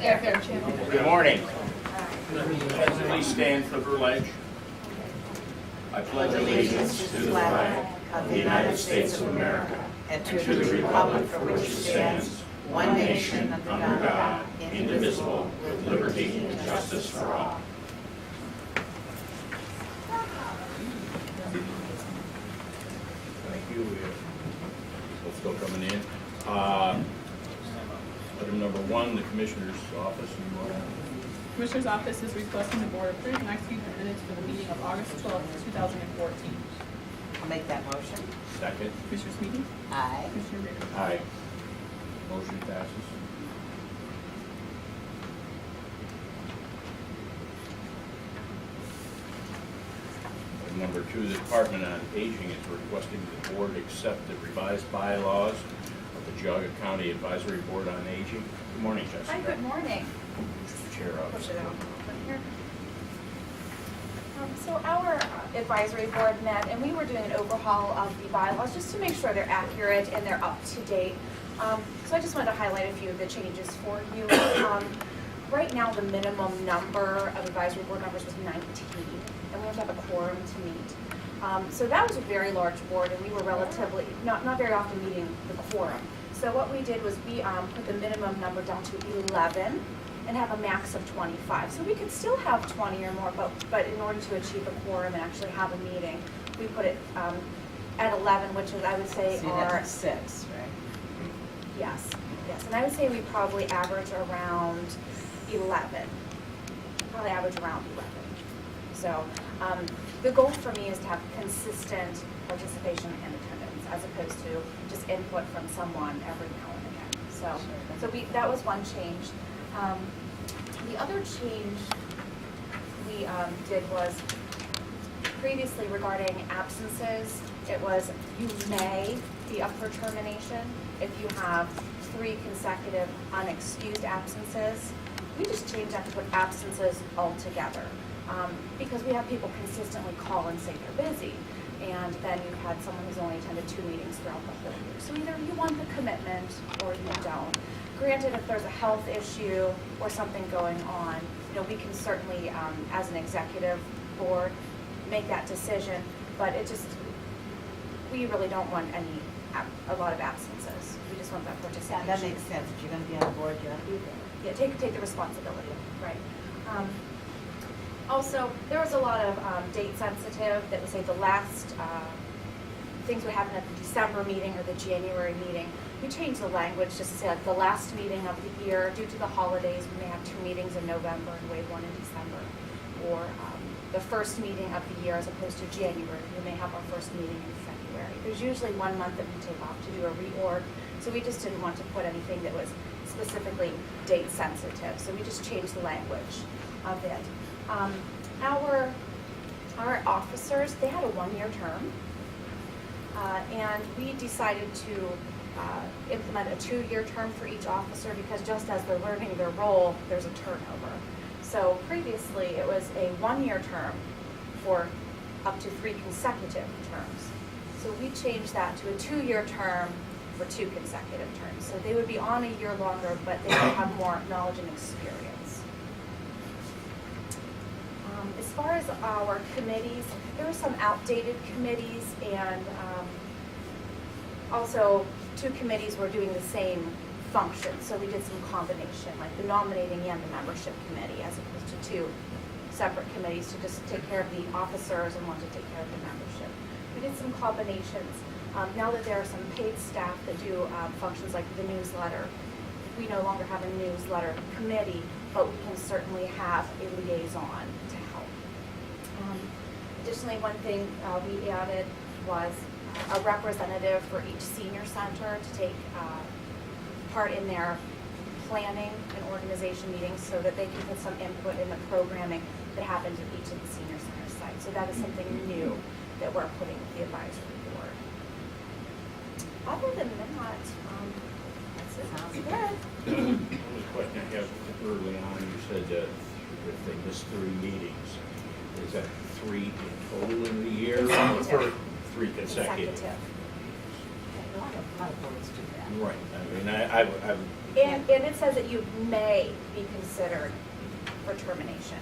Good morning. Please stand for the pledge. I pledge allegiance to the flag of the United States of America and to the republic for which it stands, one nation under God, indivisible, with liberty and justice for all. Thank you. We're still coming in. Item number 1, the Commissioner's Office. Commissioner's Office is requesting the board approve and execute the minutes for the meeting of August 12th, 2014. I'll make that motion. Second. Commissioner Smeedy? Aye. Commissioner Rea? Aye. Motion passes. Item number 2, the Department on Aging is requesting the board accept the revised bylaws of the Geauga County Advisory Board on Aging. Good morning, Jessica. Hi, good morning. Chair up. Push it out here. So our advisory board met, and we were doing an overhaul of the bylaws just to make sure they're accurate and they're up to date. So I just wanted to highlight a few of the changes for you. Right now, the minimum number of advisory board members was 19, and we have to have a quorum to meet. So that was a very large board, and we were relatively, not very often meeting the quorum. So what we did was we put the minimum number down to 11 and have a max of 25. So we could still have 20 or more, but in order to achieve a quorum and actually have a meeting, we put it at 11, which is, I would say, So you'd have 6, right? Yes, and I would say we probably average around 11. Probably average around 11. So the goal for me is to have consistent participation and attendance, as opposed to just input from someone every now and again. So that was one change. The other change we did was previously regarding absences. It was you may be up for termination if you have 3 consecutive unexcused absences. We just changed that to put absences altogether because we have people consistently call and say they're busy, and then you've had someone who's only attended 2 meetings throughout the whole year. So either you want the commitment or you don't. Granted, if there's a health issue or something going on, we can certainly, as an executive board, make that decision. But we really don't want a lot of absences. We just want that participation. Yeah, that makes sense. If you're going to be on the board, you have to be there. Yeah, take the responsibility, right? Also, there was a lot of date sensitive that would say the last things would happen at the December meeting or the January meeting. We changed the language just to say like the last meeting of the year. Due to the holidays, we may have 2 meetings in November and waive 1 in December. Or the first meeting of the year as opposed to January. We may have our first meeting in February. There's usually 1 month that we take off to do a reorg. So we just didn't want to put anything that was specifically date sensitive. So we just changed the language of it. Our officers, they had a 1-year term. And we decided to implement a 2-year term for each officer because just as they're learning their role, there's a turnover. So previously, it was a 1-year term for up to 3 consecutive terms. So we changed that to a 2-year term for 2 consecutive terms. So they would be on a year longer, but they would have more knowledge and experience. As far as our committees, there were some outdated committees, and also 2 committees were doing the same function. So we did some combination, like the nominating and the membership committee, as opposed to 2 separate committees to just take care of the officers and one to take care of the membership. We did some combinations. Now that there are some paid staff that do functions like the newsletter, we no longer have a newsletter committee, but we can certainly have a liaison to help. Additionally, one thing we added was a representative for each senior center to take part in their planning and organization meetings so that they can put some input in the programming that happens at each of the senior center sites. So that is something new that we're putting with the advisory board. Other than that, that's it. Sounds good. The only question I have early on, you said that if they miss 3 meetings, is that 3 in total in the year? Consecutive. Or 3 consecutive? Consecutive. A lot of boards do that. Right, I mean, I And it says that you may be considered for termination.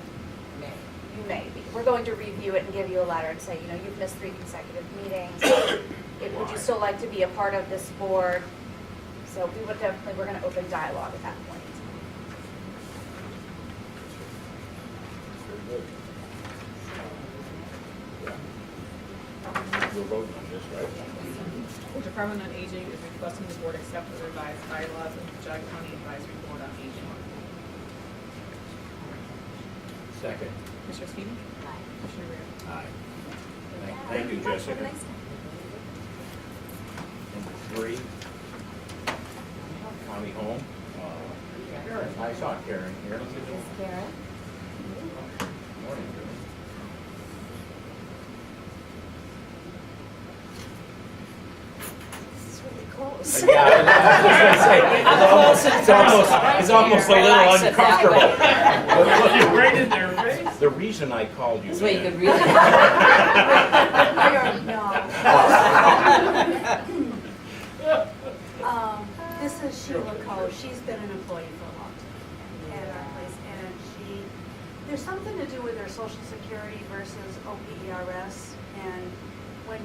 May. You may be. We're going to review it and give you a letter and say, you know, you've missed 3 consecutive meetings. Would you still like to be a part of this board? So we would definitely, we're going to open dialogue at that point. we're voting on this, right? The Department on Aging is requesting the board accept the revised bylaws of the Geauga County Advisory Board on Aging. Second. Commissioner Sweeney? Aye. Commissioner Rea? Aye. Thank you, Jessica. Number 3, county home. Karen, I saw Karen here. Karen? Morning, Karen. This is really close. Yeah, I was gonna say, it's almost a little uncomfortable. You're right in their face. The reason I called you This way you in- could really. I already know. This is Sheila Coe. She's been an employee for a long time at our place, and there's something to do with her social security versus OPERS, and when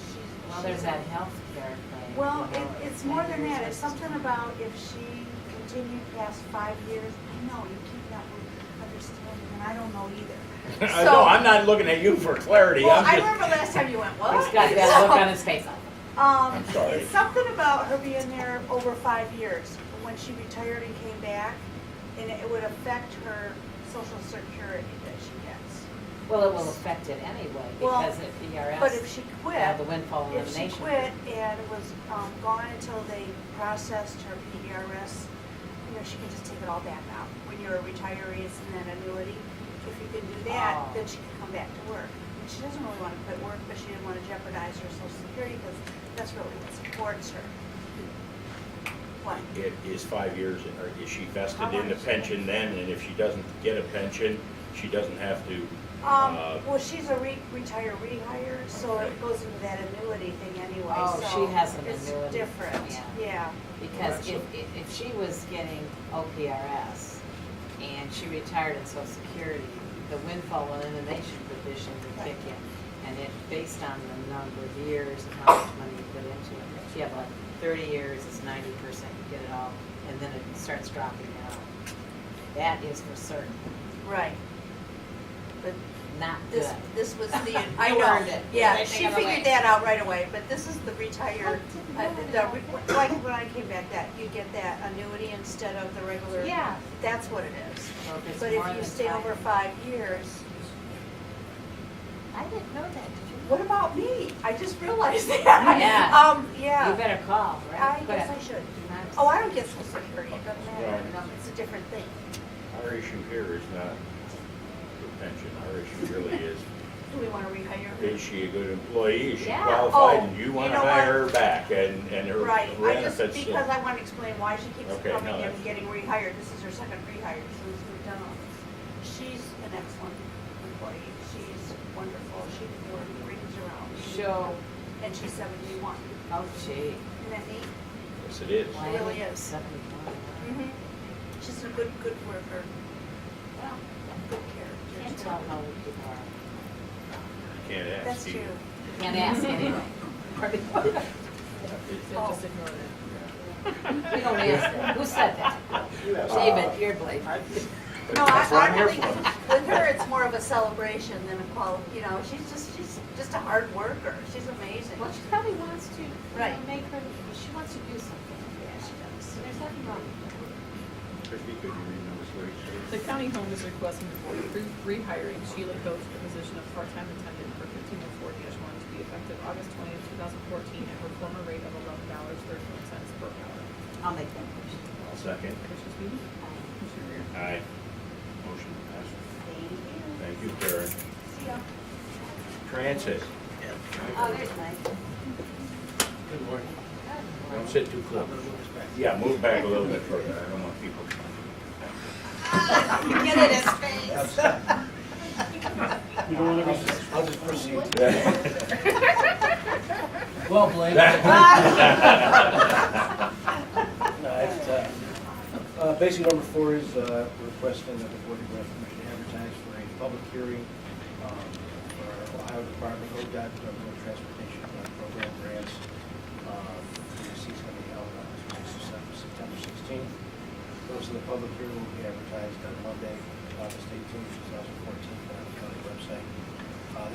Well, there's that health care thing. Well, you know, it's more than that. It's Social something about if she continued past 5 years. I know, you keep that one understanding, and I don't know either. I know, I'm not looking at you for clarity. Well, I'm I just- remember last time you went, what? He's got that look on his face. I'm sorry. It's something about her being there over 5 years, when she retired and came back, and it would affect her social security that she gets. Well, it will affect it anyway, Well, because at PRS. But if she they have quit, the windfall if she elimination. quit and was gone until they processed her PRS, you know, she can just take it all back out. When you're a retiree, it's an annuity. If you can do that, Oh. then she can come back to work. And she doesn't really want to quit work, but she didn't want to jeopardize her social security because that's really what supports her. What? It is 5 years, or is she vested in the pension then, and if she doesn't get a pension, she doesn't have to, Well, she's a retiree hire, so it goes into that annuity thing anyway, Oh, so she has an it's annuity. different, yeah. Because Well, if she was getting OPRS and she retired in Social Security, the windfall elimination provision would kick in. And it, based on the number of years and how much money you put into it, if you have like 30 years, it's 90%, you get it all, and then it starts dropping down. That is for certain, Right. But not good. this was the, You I know, learned it. yeah, Right she thing on the way. figured that out right away, but this is the retired, like when I came back, that, you get that annuity instead of the regular. Yeah. That's what it is. So if it's But more if you than stay 5 over 5 years, I didn't know that, did you? what about me? I just realized that. Yeah. Yeah. You better call, right? I Go guess ahead. I should. Not- Oh, I don't get social security, it doesn't matter, Well- it's a different thing. our issue here is not the pension. Our issue really is, Do we want to rehire her? is she a good employee? Is she Yeah. qualified? Oh, And you you want to know hire what? her back and her Right, I just, benefits. because I want to explain why she keeps Okay, coming no, in that's- and getting rehired. This is her second rehire since we've done all this. She's an excellent employee. She's wonderful. She brings around. Show. And she's 71. Oh, gee. Isn't that neat? Yes, it is. Why really is it is. 71? Mm-hmm. She's a good worker. Well, good character. Can't too. tell how old people are. Can't ask. That's either. true. Can't ask anyway. So just ignore that. We don't ask that. Who said that? David, you're blame. No, That's what I I'm here think for. with her, it's more of a celebration than a you know, she's just a hard worker. She's amazing. Well, she probably wants to, Right. make her, she wants to do something. Yeah, she does. There's nothing wrong with that. Christie, could you read number 3? The county home is requesting the board approve rehiring Sheila Coates to the position of part-time attendant for 1504-1 to be effective August 20th, 2014 at her former rate of $11.31 per hour. I'll make that motion. I'll second. Commissioner Sweeney? Commissioner Rea? Aye. Motion passes. Thank you. Thank you, Karen. See ya. Transit. Oh, there's Mike. Good morning. Don't sit too close. Yeah, move back a little bit further. I don't want people. Get in his face. You don't want to be, I'll just proceed. Well, Blake. Basic number 4 is we're requesting that the board grant permission to advertise for a public hearing for our Ohio Department of ODOT Road Transportation Program grants. DOC is going to be held on September 16th. Notice of the public hearing will be advertised on Monday, August 18th, 2014, on the county website.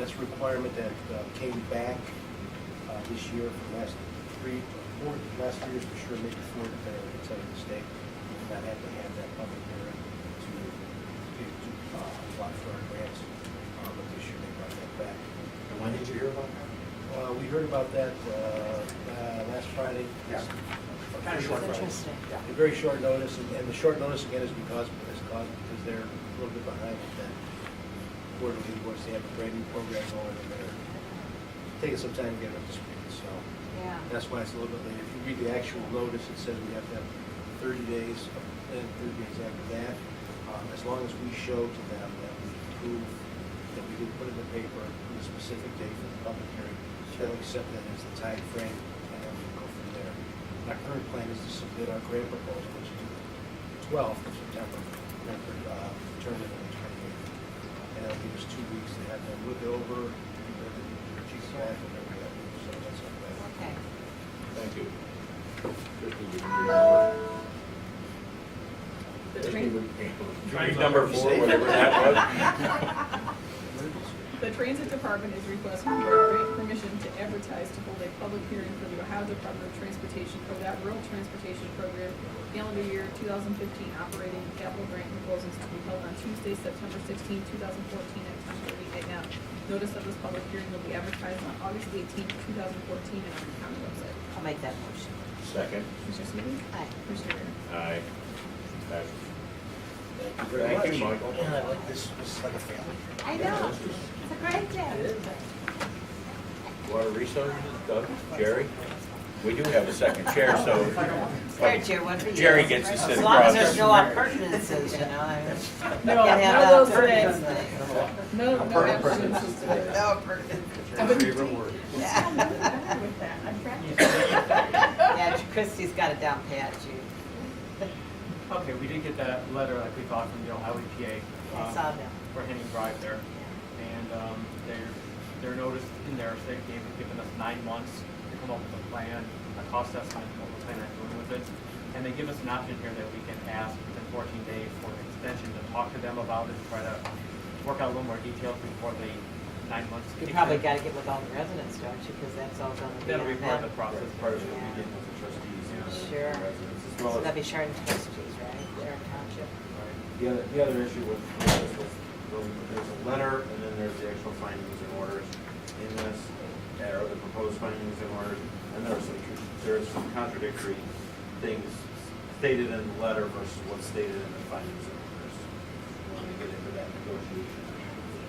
That's a requirement that came back this year for the last 3 years for sure, maybe 4, depending on the state of the state. We did not have to have that public hearing to apply for our grants, but this year they brought that back. And when did you hear about that? We heard about that last Friday. Yeah. Kind of short notice. Interesting. A very short notice, and the short notice again is because they're a little bit behind with that quarterly invoice. They have a brand new program going, and they're taking some time to get up to speed. So Yeah. that's why it's a little bit late. If you read the actual notice, it says we have to have 30 days, and 30 days after that. As long as we show to them that we prove that we did put in the paper a specific date for the public hearing, they'll accept that as the time frame, and then we go from there. Our current plan is to submit our grant proposal, which is the 12th of September, and return it on the 28th. And that'll give us 2 weeks to have them look it over, the chief staff, and everything else. So that's our plan. Okay. Thank you. Kristen, you can read number. The train, Read number 4, whatever that was. the Transit Department is requesting board grant permission to advertise to hold a public hearing for the Ohio Department of Transportation for that rural transportation program calendar year 2015 operating and capital grant proposals to be held on Tuesday, September 16, 2014 at 10:30 a.m. Notice of this public hearing will be advertised on August 18, 2014 and on the county website. I'll make that motion. Second. Commissioner Sweetie? Aye. Commissioner Rea? Aye. Passes. Thank you very much. Thank you, Michael. Yeah, I like this. This is like a family. I know. It's a great day. Water resources, Doug, Jerry? We do have a second chair, so. There, Jerry, one for you. Jerry gets to sit As long as across. there's no appurtenances, you know. I mean, No, can't have no that those today. appurtenance thing. No absences today. No appurtenance. I've been Favorite word. Yeah. with that. I practiced. Yeah, Christie's got it down pat, you. Okay, we did get that letter like we thought from the Ohio EPA. I saw them. For Henning Drive there. And their notice in there, they given us 9 months to come up with a plan, a cost estimate, what we're planning on doing with it. And they give us an option here that we can ask within 14 days for an extension to talk to them about it, try to work out a little more details before the 9 months. You kicks probably in. got to get with all the residents, don't you? Because that's all going to be That'll on be part of them. the process. Part of it will be getting with the trustees and Sure. the residents, as So well that'd as, be Chardon Trustees, right? Chardon Township. the other issue with this was, there's a letter, and then there's the actual findings and orders in this, or the proposed findings and orders, and there are some contradictory things stated in the letter versus what's stated in the findings and orders. When we get into that negotiation,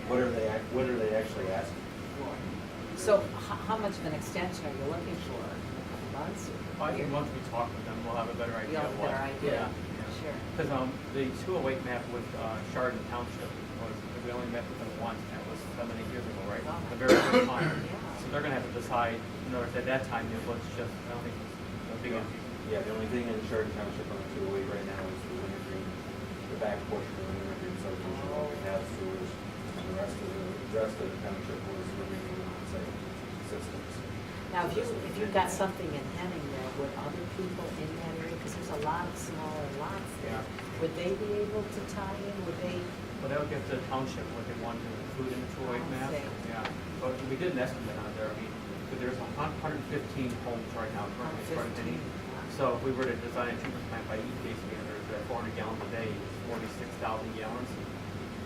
what are they actually asking for? So how much of an extension are you looking for? A couple months? Year? Once we talk with them, we'll have a better idea. You'll have a of what- better idea. Yeah. Sure. Because the 208 map with Chardon Township was, we only met with them once, and that was 7, 8 years ago, right? Wow. The very first time. Yeah. So they're gonna have to decide, in other words, at that time, it was just, I don't think it was a big issue. Yeah, the only thing in Chardon Township on the 208 right now is the wintergreen, the back portion of the wintergreen subdivision, where we have sewers, and the rest of the township was remaining on-site systems. Now, if you've got something in Henning there, would other people in that area, because there's a lot of smaller lots there, would they be able to tie in? Would they? But that would get to the township, what they want to include in the 208 map. see. Yeah, but we did an estimate on there, I mean, but there's 115 homes right now currently in Henning. So if we were to design a treatment plant by EPA standards at 400 gallons a day, 46,000 gallons.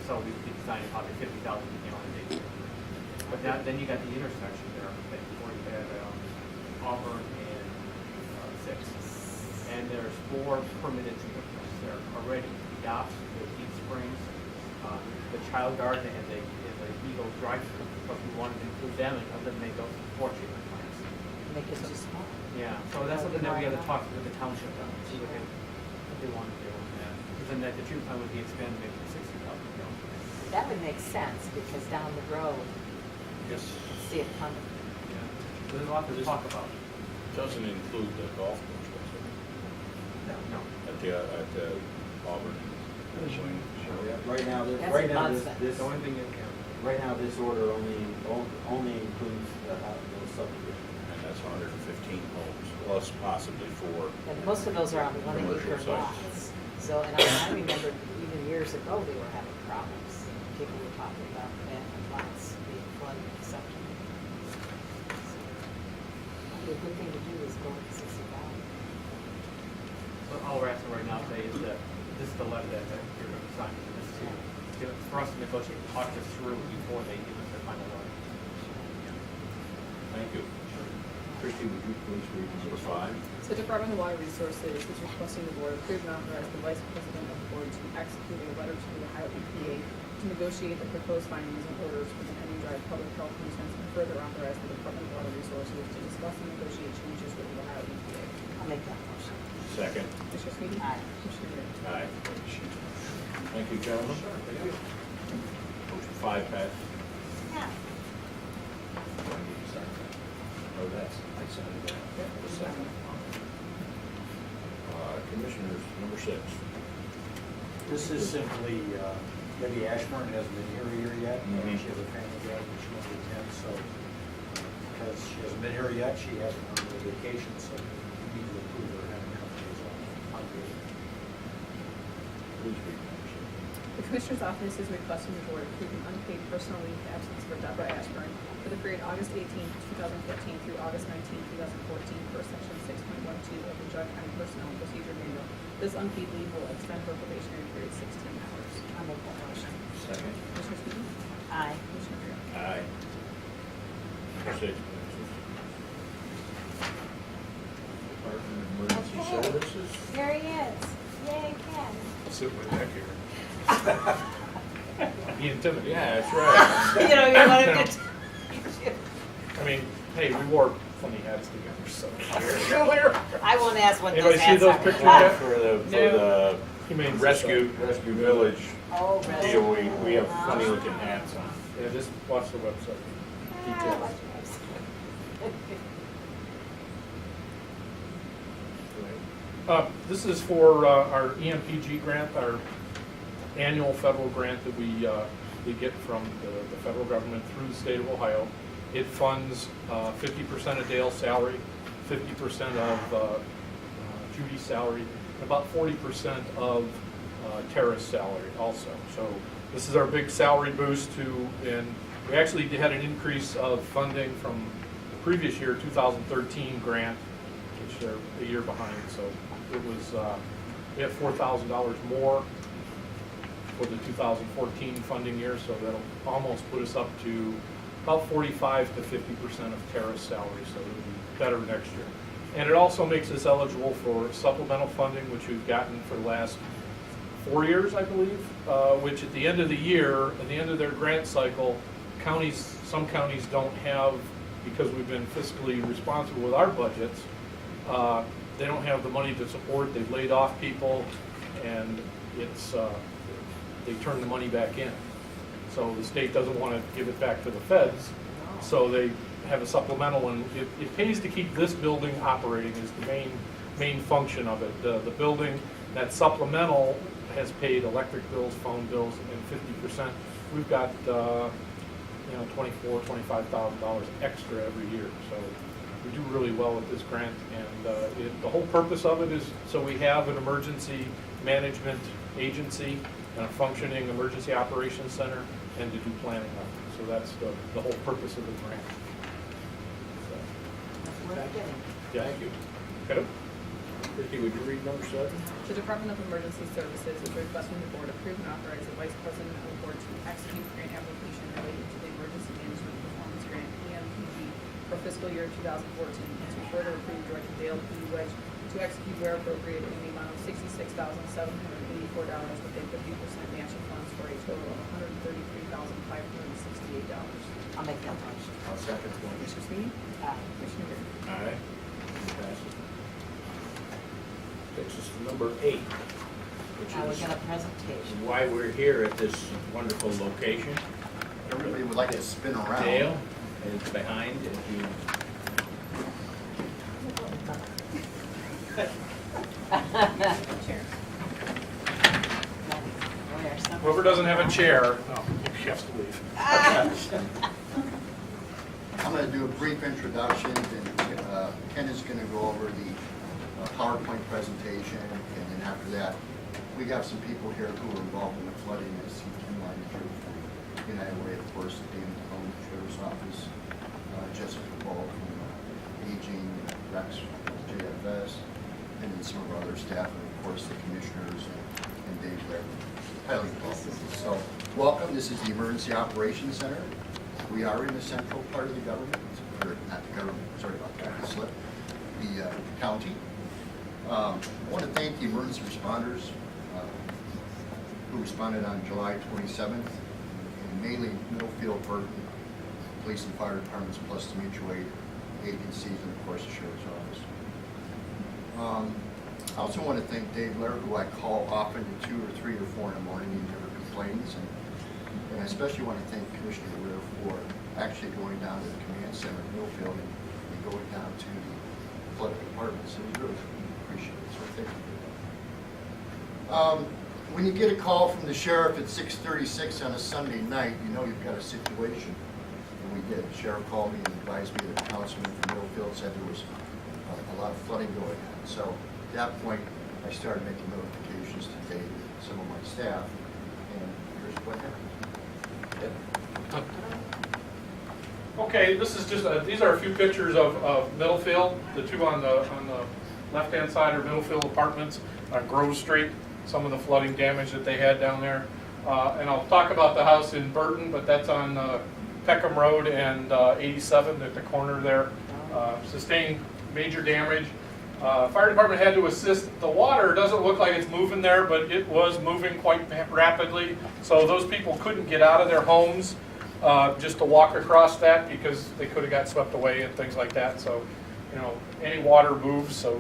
So we could design probably 50,000 gallon a day. But then you got the intersection there, where you had Auburn and 6. And there's 4 permitted treatment plants there already. Dops, the Heat Springs, the Child Garden, and the Eagle Drive-Thru. But we wanted to include them and eliminate those 4 treatment plants. Make it too small. Yeah, so that's something that we have to talk with the township on, see what they want to do with that. Because then the treatment plant would be expanded maybe to 60,000 gallons. That would make sense, because down the road, Yes. you see it coming. Yeah. There's a lot to talk about. Doesn't include the golf course, does it? No. At the Auburn. Right now, That's right now, nonsense. this, The only thing is, right now, this order only includes the subdivision. And that's 115 homes, plus possibly 4. And most of those are on 1 acre Commercial sites. lots. So, and I remember even years ago, they were having problems. People were talking about abandoned lots being flooded, etc. The good thing to do is go with Sissy Valley. so all we're asking right now today is that this is the letter that you're going to sign. This is for us to negotiate, talk this through before they give us their final order. Thank you. Christie, would you please read number 5? So Department of Water Resources is requesting the board approve and authorize the vice president of the board to execute a letter to the Ohio EPA to negotiate the proposed findings and orders for the Henry Drive Public Health Nuisance and further authorize the Department of Water Resources to discuss and negotiate changes with the Ohio EPA. I'll make that motion. Second. Commissioner Sweeney? Aye. Commissioner Rea? Aye. Thank you, gentlemen. Motion 5 passed. Yeah. Oh, that's, I signed that. The second. Commissioners, number 6. This is simply, Debbie Ashburn hasn't been here yet. Mhm. She has a family drive that she wants to attend, so because she hasn't been here yet, she hasn't gone on vacation, so we need to approve her having a couple days off. Unpaid. Please read number 6. The Commissioner's Office is requesting the board approve an unpaid personal leave absence for Deborah Ashburn for the period August 18, 2015 through August 19, 2014 per section 6.12 of the Geauga County Personnel and Procedure Manual. This unpaid leave will extend her probationary period 16 hours. I'll make that motion. Second. Commissioner Sweeney? Aye. Commissioner Rea? Aye. Number 6, please. Department of Emergency Okay. Services. There he is. Yay, Ken. Sit way back here. Be intimidated. Yeah, that's right. You know, you wanted to. I mean, hey, we wore funny hats together, so. I won't ask what those Anybody see hats those are. pictures Ah. yet? For the Humane rescue village Oh, deal, really? we have funny looking hats on. Yeah, just watch the website. Details. This is for our EMPG grant, our annual federal grant that we get from the federal government through the state of Ohio. It funds 50% of Dale's salary, 50% of Judy's salary, and about 40% of Tara's salary also. So this is our big salary boost and we actually had an increase of funding from the previous year, 2013 grant, which they're a year behind. So it was, we have $4,000 more for the 2014 funding year, so that'll almost put us up to about 45 to 50% of Tara's salary, so it'll be better next year. And it also makes us eligible for supplemental funding, which we've gotten for the last 4 years, I believe, which at the end of the year, at the end of their grant cycle, some counties don't have, because we've been fiscally responsible with our budgets, they don't have the money to support, they've laid off people, and it's, they turn the money back in. So the state doesn't want to give it back to the feds, so they have a supplemental, and it pays to keep this building operating is the main function of it. The building, that supplemental has paid electric bills, phone bills, and 50%. We've got, $24,000, $25,000 extra every year. So we do really well with this grant, and the whole purpose of it is so we have an emergency management agency and a functioning emergency operations center, and to do planning of it. So that's the whole purpose of the grant. So, That's worth getting. yeah. Thank you. Okay. Christie, would you read number 7? The Department of Emergency Services is requesting the board approve and authorize the vice president of the board to execute grant application related to the Emergency Management Performance Grant, EMPG, for fiscal year 2014, and to further approve Director Dale P. Wedge to execute where appropriate in the amount of $66,784 with a 50% matching funds for a total of $133,568. I'll make that motion. I'll second the one. Commissioner Sweeney? Aye. Commissioner Rea? Aye. Passes. Takes us to number 8, which Now we is got a presentation. why we're here at this wonderful location. Everybody would like to spin around. Dale is behind, if you Whoever doesn't have a chair, oh, she has to leave. I'm going to do a brief introduction, and Ken is going to go over the PowerPoint presentation, and then after that, we have some people here who are involved in the flooding, as Ken Manager for United Way, of course, David from the Sheriff's Office, Jessica Ball from Aging, Rex from JFS, and then some of our other staff, and of course the commissioners and Dave there. Highly involved with this. So, welcome. This is the Emergency Operations Center. We are in the central part of the government, or not the government, sorry about that, the county. I want to thank the emergency responders who responded on July 27th, and mainly Middlefield, Burton, police and fire departments, plus the mutual aid agencies, and of course the Sheriff's Office. I also want to thank Dave Lair, who I call often at 2 or 3 or 4 in the morning. He never complains. And I especially want to thank Commissioner Lair for actually going down to the command center in Millfield and going down to the flood departments. So we really appreciate it. So thank you for that. When you get a call from the sheriff at 6:36 on a Sunday night, you know you've got a situation. And we did. The sheriff called me and advised me that the councilman from Millfield said there was a lot of flooding going on. So at that point, I started making notifications to Dave and some of my staff, and here's what happened. Okay, this is just these are a few pictures of Middlefield. The two on the left-hand side are Middlefield apartments on Grove Street. Some of the flooding damage that they had down there, and I'll talk about the house in Burton, but that's on Peckham Road and 87 at the corner there. Sustained major damage. Fire department had to assist. The water doesn't look like it's moving there, but it was moving quite rapidly. So those people couldn't get out of their homes just to walk across that because they could have got swept away and things like that. So, you know, any water moves. So.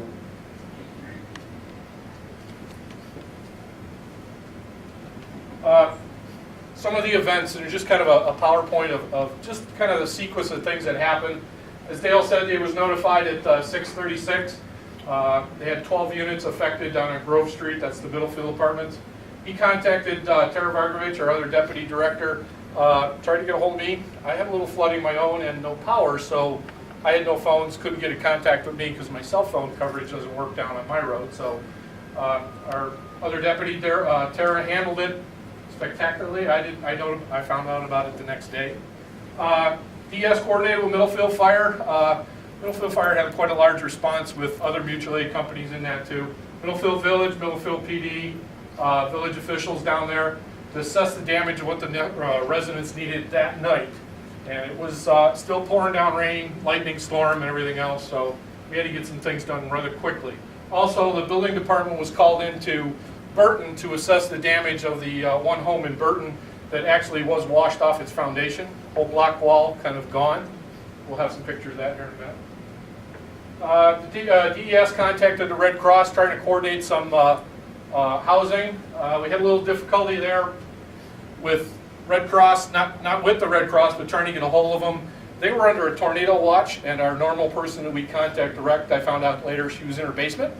Some of the events, and just kind of a PowerPoint of just kind of the sequence of things that happened. As Dale said, he was notified at 6:36. They had 12 units affected down on Grove Street. That's the Middlefield apartments. He contacted Tara Vargovich, our other deputy director, tried to get a hold of me. I had a little flooding of my own and no power, so I had no phones, couldn't get in contact with me because my cell phone coverage doesn't work down on my road. So our other deputy, Tara, handled it spectacularly. I found out about it the next day. DS coordinated with Middlefield Fire. Middlefield Fire had quite a large response with other mutual aid companies in that too. Middlefield Village, Middlefield PD, village officials down there to assess the damage of what the residents needed that night. And it was still pouring down rain, lightning storm and everything else, so we had to get some things done rather quickly. Also, the building department was called into Burton to assess the damage of the one home in Burton that actually was washed off its foundation. Whole block wall kind of gone. We'll have some pictures of that here in a minute. The DES contacted the Red Cross trying to coordinate some housing. We had a little difficulty there with Red Cross, not with the Red Cross, but trying to get a hold of them. They were under a tornado watch, and our normal person that we contact direct, I found out later she was in her basement.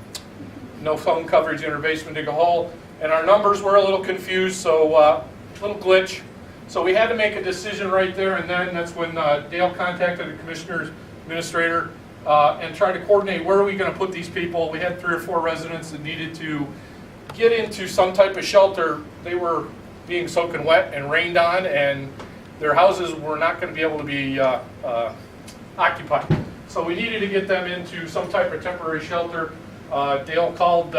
No phone coverage in her basement, dig a hole. And our numbers were a little confused, so a little glitch. So we had to make a decision right there and then. That's when Dale contacted the commissioner's administrator and tried to coordinate where are we going to put these people. We had 3 or 4 residents that needed to get into some type of shelter. They were being soaking wet and rained on, and their houses were not going to be able to be occupied. So we needed to get them into some type of temporary shelter. Dale called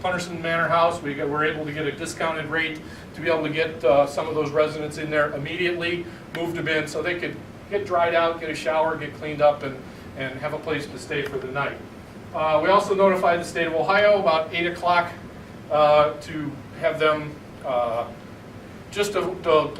Punderson Manor House. We were able to get a discounted rate to be able to get some of those residents in there immediately, moved them in so they could get dried out, get a shower, get cleaned up, and have a place to stay for the night. We also notified the state of Ohio about 8 o'clock to have them, just to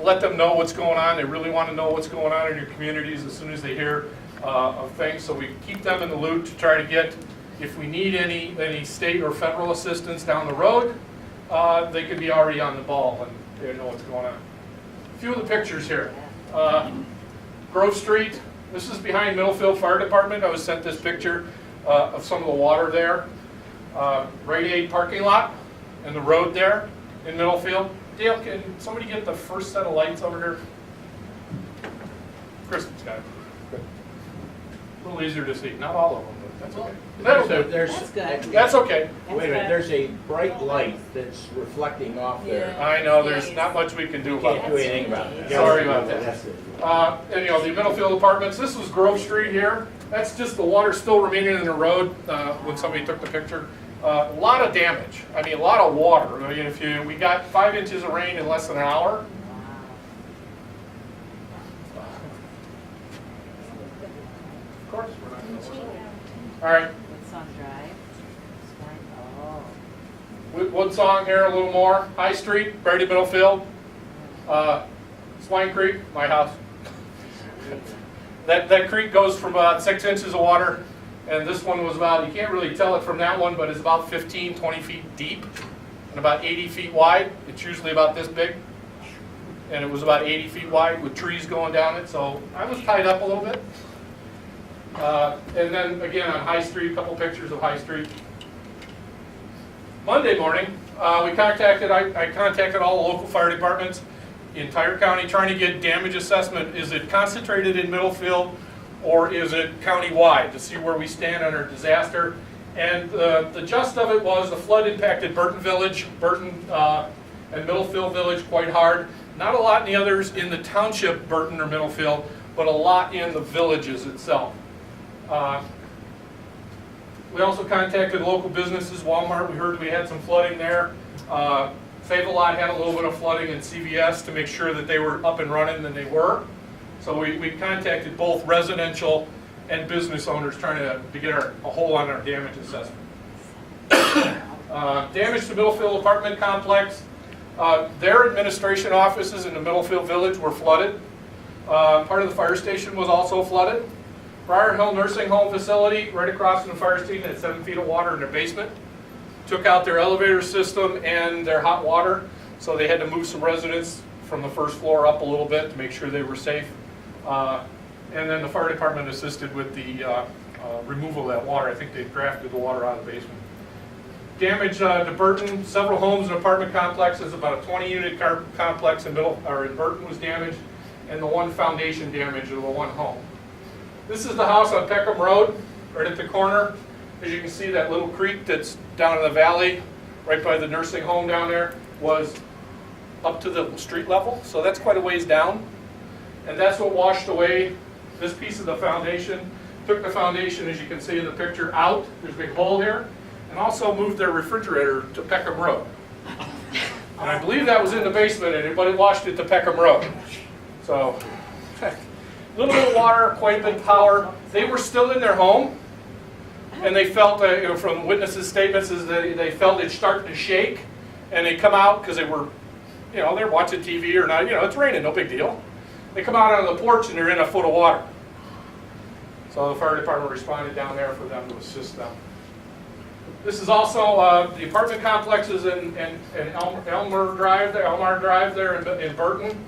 let them know what's going on. They really want to know what's going on in your communities as soon as they hear of things. So we keep them in the loop to try to get, if we need any state or federal assistance down the road, they could be already on the ball and they know what's going on. A few of the pictures here. Grove Street, this is behind Middlefield Fire Department. I was sent this picture of some of the water there. Radiate parking lot and the road there in Middlefield. Dale, can somebody get the first set of lights over here? Kristen's got it. Good. A little easier to see. Not all of them, but that's okay. That'll do. That's good. That's okay. Wait a minute, there's a bright light that's reflecting off there. I know, there's not much we can do about Can't do it. anything about it. Sorry about that. That's it. And the Middlefield Apartments, this was Grove Street here. That's just the water still remaining in the road when somebody took the picture. A lot of damage. I mean, a lot of water. I mean, we got 5 inches of rain in less than an hour. Of course, we're not going to. All right, Woodson Drive. Oh. one song here, a little more. High Street, Brady Middlefield. Swine Creek, my house. That creek goes from about 6 inches of water, and this one was about, you can't really tell it from that one, but it's about 15, 20 feet deep and about 80 feet wide. It's usually about this big, and it was about 80 feet wide with trees going down it, so I was tied up a little bit. And then again on High Street, a couple pictures of High Street. Monday morning, I contacted all the local fire departments, the entire county, trying to get damage assessment. Is it concentrated in Middlefield or is it county-wide, to see where we stand under disaster? And the gist of it was the flood impacted Burton Village, Burton and Middlefield Village quite hard. Not a lot in the others in the township, Burton or Middlefield, but a lot in the villages itself. We also contacted local businesses, Walmart, we heard we had some flooding there. Save-A-Lot had a little bit of flooding in CVS to make sure that they were up and running, and they were. So we contacted both residential and business owners trying to get a hold on our damage assessment. Damage to Middlefield apartment complex. Their administration offices in the Middlefield Village were flooded. Part of the fire station was also flooded. Briar Hill Nursing Home facility, right across from the fire station, had 7 feet of water in their basement. Took out their elevator system and their hot water, so they had to move some residents from the first floor up a little bit to make sure they were safe. And then the fire department assisted with the removal of that water. I think they drafted the water out of the basement. Damage to Burton, several homes and apartment complexes, about a 20-unit complex in Burton was damaged, and the one foundation damage of the one home. This is the house on Peckham Road, right at the corner. As you can see, that little creek that's down in the valley, right by the nursing home down there, was up to the street level, so that's quite a ways down. And that's what washed away this piece of the foundation. Took the foundation, as you can see in the picture, out. There's a big hole here. And also moved their refrigerator to Peckham Road. And I believe that was in the basement, and everybody washed it to Peckham Road. So, a little bit of water, quite a bit of power. They were still in their home, and they felt, from witnesses' statements, is that they felt it starting to shake, and they come out because they were, they're watching TV or not. It's raining, no big deal. They come out on the porch, and they're in a foot of water. So the fire department responded down there for them to assist them. This is also the apartment complexes in Elmar Drive there in Burton.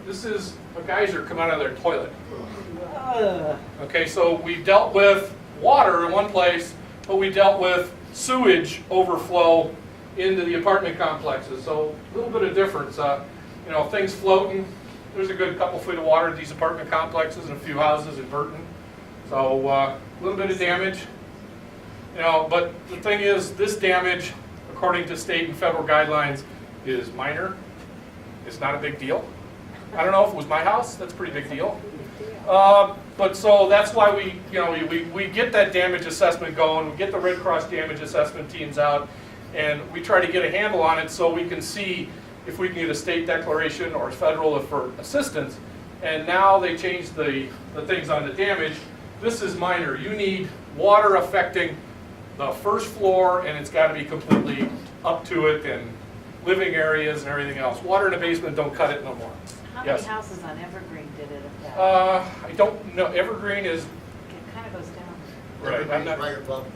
This is a geyser come out of their toilet. Okay, so we dealt with water in one place, but we dealt with sewage overflow into the apartment complexes. So a little bit of difference. Things floating. There's a good couple feet of water in these apartment complexes and a few houses in Burton. So a little bit of damage. But the thing is, this damage, according to state and federal guidelines, is minor. It's not a big deal. I don't know if it was my house. That's a pretty big deal. But so that's why we get that damage assessment going. We get the Red Cross damage assessment teams out, and we try to get a handle on it so we can see if we can get a state declaration or federal for assistance. And now they changed the things on the damage. This is minor. You need water affecting the first floor, and it's got to be completely up to it, and living areas and everything else. Water in the basement don't cut it no more. How Yes. many houses on Evergreen did it affect? I don't know. Evergreen is It kind of goes down. right. I'm Everybody's not, right above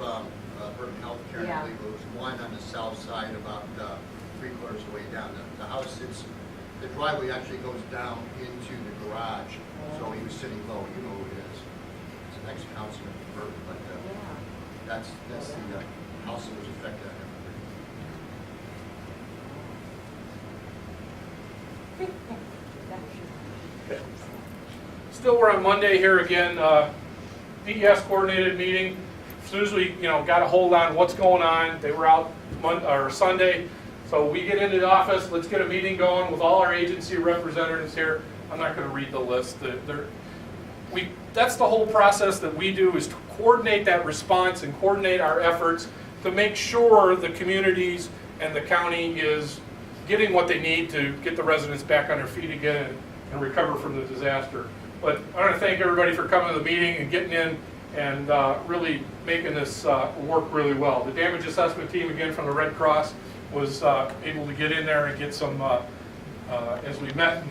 Burton Healthcare. Yeah. I believe there was one on the south side about 3/4 of the way down. The house, the driveway actually goes down into the garage. So he was sitting low. You know who it is. It's an ex-councilman from Burton. But Yeah. That's the house that was affected. Still, we're on Monday here again, DES coordinated meeting. As soon as we, got a hold on what's going on, they were out Sunday. So we get into the office, let's get a meeting going with all our agency representatives here. I'm not going to read the list. That's the whole process that we do, is to coordinate that response and coordinate our efforts to make sure the communities and the county is getting what they need to get the residents back on their feet again and recover from the disaster. But I want to thank everybody for coming to the meeting and getting in and really making this work really well. The damage assessment team, again, from the Red Cross, was able to get in there and get some, as we met.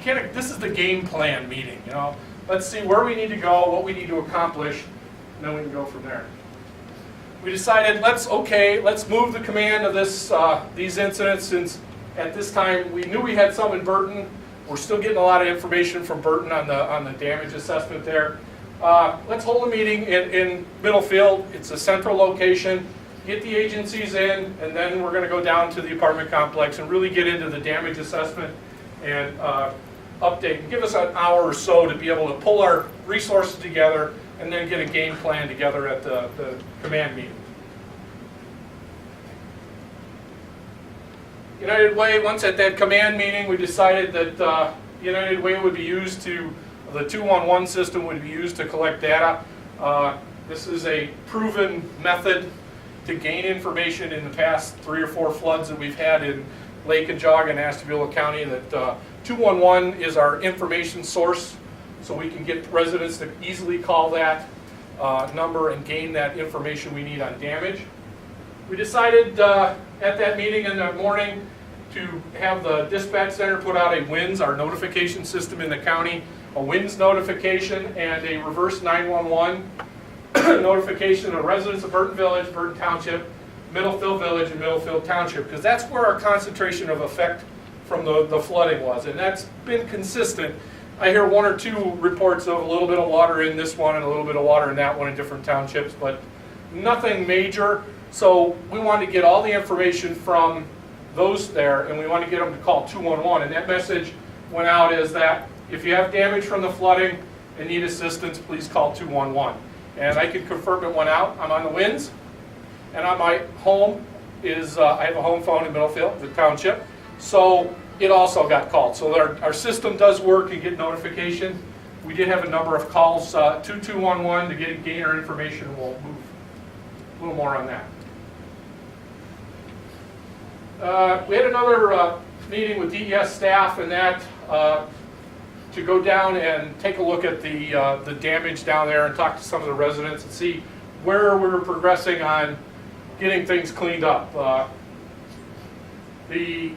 This is the game plan meeting, Let's see where we need to go, what we need to accomplish, and then we can go from there. We decided, let's move the command of these incidents, since at this time we knew we had some in Burton. We're still getting a lot of information from Burton on the damage assessment there. Let's hold a meeting in Middlefield. It's a central location. Get the agencies in, and then we're going to go down to the apartment complex and really get into the damage assessment and update. And give us an hour or so to be able to pull our resources together and then get a game plan together at the command meeting. United Way, once at that command meeting, we decided that United Way would be used to, the 211 system would be used to collect data. This is a proven method to gain information in the past 3 or 4 floods that we've had in Lake and Geauga and Ashtabula County. That 211 is our information source, so we can get residents to easily call that number and gain that information we need on damage. We decided at that meeting in the morning to have the dispatch center put out a WINS, our notification system in the county, a WINS notification and a reverse 911 notification to residents of Burton Village, Burton Township, Middlefield Village, and Middlefield Township, because that's where our concentration of effect from the flooding was, and that's been consistent. I hear 1 or 2 reports of a little bit of water in this one and a little bit of water in that one in different townships, but nothing major. So we wanted to get all the information from those there, and we wanted to get them to call 211. And that message went out as that if you have damage from the flooding and need assistance, please call 211. And I can confirm it went out. I'm on the WINS, and on my home is, I have a home phone in Middlefield, the township, so it also got called. So our system does work and get notification. We did have a number of calls to 211 to gain our information, and we'll move a little more on that. We had another meeting with DES staff and that to go down and take a look at the damage down there and talk to some of the residents and see where we're progressing on getting things cleaned up. The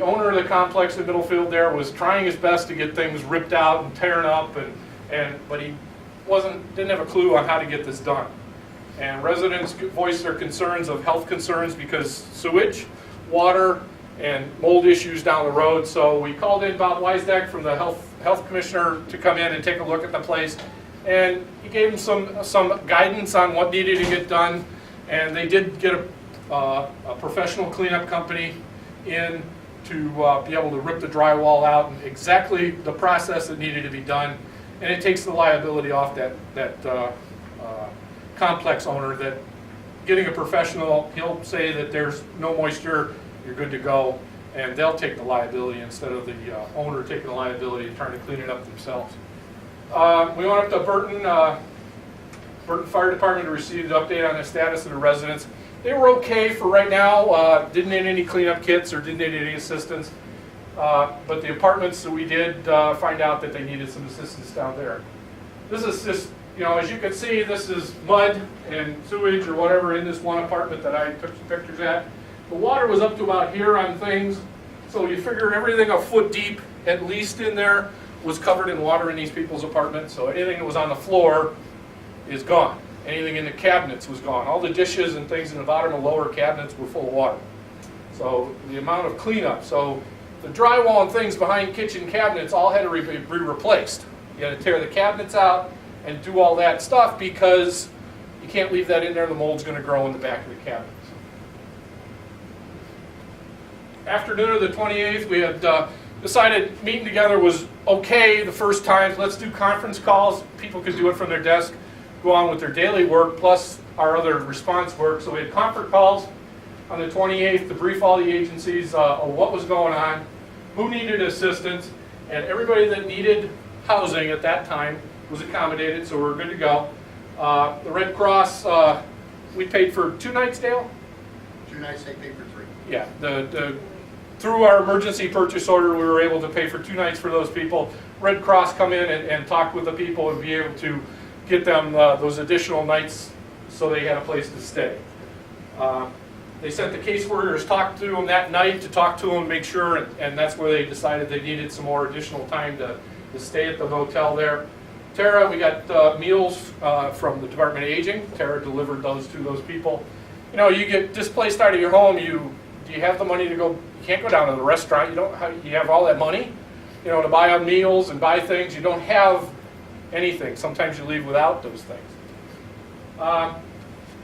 owner of the complex in Middlefield there was trying his best to get things ripped out and tearing up, but he didn't have a clue on how to get this done. And residents voiced their concerns of health concerns because sewage, water, and mold issues down the road. So we called in Bob Weisdeck from the health commissioner to come in and take a look at the place. And he gave them some guidance on what needed to get done. And they did get a professional cleanup company in to be able to rip the drywall out and exactly the process that needed to be done. And it takes the liability off that complex owner, that getting a professional, he'll say that there's no moisture, you're good to go, and they'll take the liability instead of the owner taking the liability and trying to clean it up themselves. We went up to Burton Fire Department to receive the update on the status of the residents. They were okay for right now, didn't need any cleanup kits or didn't need any assistance, but the apartments that we did find out that they needed some assistance down there. This is just, as you can see, this is mud and sewage or whatever in this one apartment that I took some pictures at. The water was up to about here on things, so you figure everything a foot deep, at least in there, was covered in water in these people's apartments. So anything that was on the floor is gone. Anything in the cabinets was gone. All the dishes and things in the bottom of lower cabinets were full of water. So the amount of cleanup. So the drywall and things behind kitchen cabinets all had to be replaced. You had to tear the cabinets out and do all that stuff because can't leave that in there, the mold's gonna grow in the back of the cabinets. Afternoon of the 28th, we had decided meeting together was okay the first time. Let's do conference calls. People could do it from their desk, go on with their daily work, plus our other response work. So we had conference calls on the 28th to brief all the agencies of what was going on, who needed assistance, and everybody that needed housing at that time was accommodated, so we're good to go. The Red Cross, we paid for 2 nights, Dale? 2 nights, they pay for 3. Yeah, through our emergency purchase order, we were able to pay for 2 nights for those people. Red Cross come in and talk with the people and be able to get them those additional nights so they had a place to stay. They sent the caseworkers, talk to them that night to talk to them, make sure, and that's where they decided they needed some more additional time to stay at the motel there. Tara, we got meals from the Department of Aging. Tara delivered those to those people. You know, you get displaced out of your home, do you have the money to go? You can't go down to the restaurant. You have all that money, you know, to buy on meals and buy things. You don't have anything. Sometimes you leave without those things.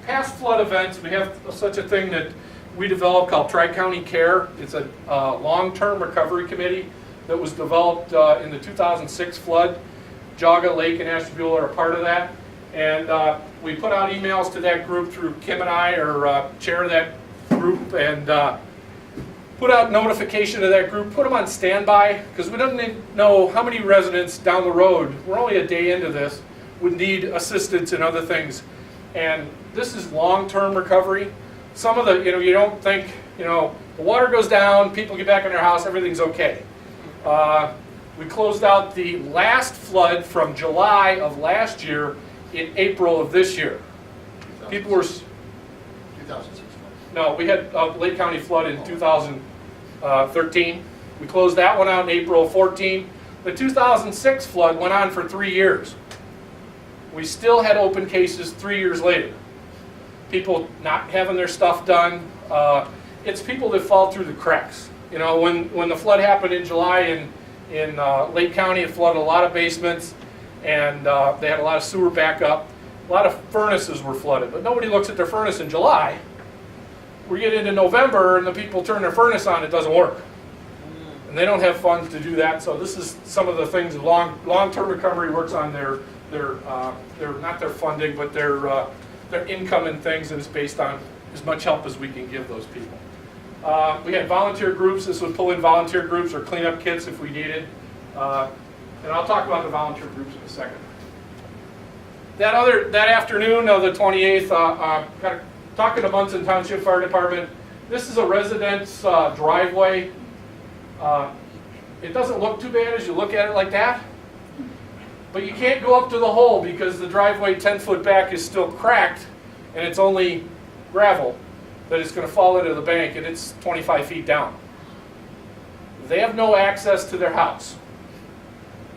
Past flood events, we have such a thing that we developed called Tri-County Care. It's a long-term recovery committee that was developed in the 2006 flood. Geauga, Lake, and Ashtabula are a part of that. And we put out emails to that group through Kim and I, or chair of that group, and put out notification to that group, put them on standby, because we don't know how many residents down the road, we're only a day into this, would need assistance and other things. And this is long-term recovery. Some of the, you don't think, the water goes down, people get back in their house, everything's okay. We closed out the last flood from July of last year in April of this year. People were... 2006. No, we had a Lake County flood in 2013. We closed that one out in April of 14. The 2006 flood went on for 3 years. We still had open cases 3 years later. People not having their stuff done. It's people that fall through the cracks. When the flood happened in July in Lake County, it flooded a lot of basements, and they had a lot of sewer backup. A lot of furnaces were flooded, but nobody looks at their furnace in July. We get into November and the people turn their furnace on, it doesn't work. And they don't have funds to do that, so this is some of the things long-term recovery works on their not their funding, but their income and things, and it's based on as much help as we can give those people. We had volunteer groups. This would pull in volunteer groups or cleanup kits if we needed. And I'll talk about the volunteer groups in a second. That afternoon of the 28th, got talking to Munson Township Fire Department. This is a resident's driveway. It doesn't look too bad as you look at it like that. But you can't go up to the hole because the driveway 10 foot back is still cracked, and it's only gravel that it's going to fall into the bank, and it's 25 feet down. They have no access to their house.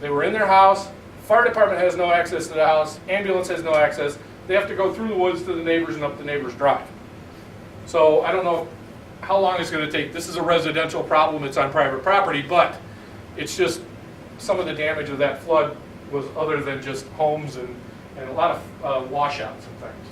They were in their house. Fire department has no access to the house. Ambulance has no access. They have to go through the woods to the neighbors and up the neighbor's drive. So I don't know how long it's going to take. This is a residential problem. It's on private property, but it's just some of the damage of that flood was other than just homes and a lot of washouts and things.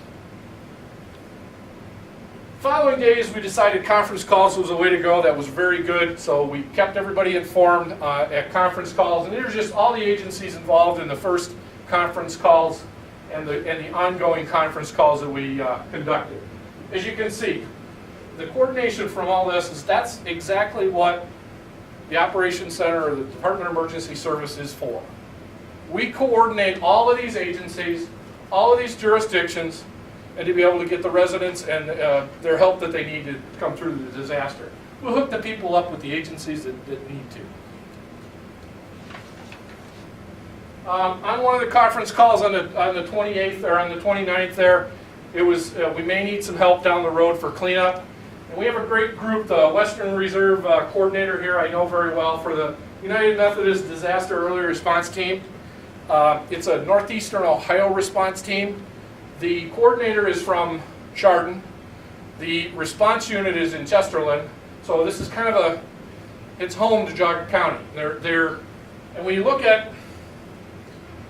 Following days, we decided conference calls was a way to go. That was very good. So we kept everybody informed at conference calls, and there's just all the agencies involved in the first conference calls and the ongoing conference calls that we conducted. As you can see, the coordination from all this is that's exactly what the Operations Center or the Department of Emergency Service is for. We coordinate all of these agencies, all of these jurisdictions, and to be able to get the residents and their help that they need to come through the disaster. We'll hook the people up with the agencies that need to. On one of the conference calls on the 28th or on the 29th there, it was we may need some help down the road for cleanup. And we have a great group, the Western Reserve coordinator here I know very well for the United Methodist Disaster Early Response Team. It's a Northeastern Ohio response team. The coordinator is from Chardon. The response unit is in Chesterland. So this is kind of it's home to Geauga County. And when you look at,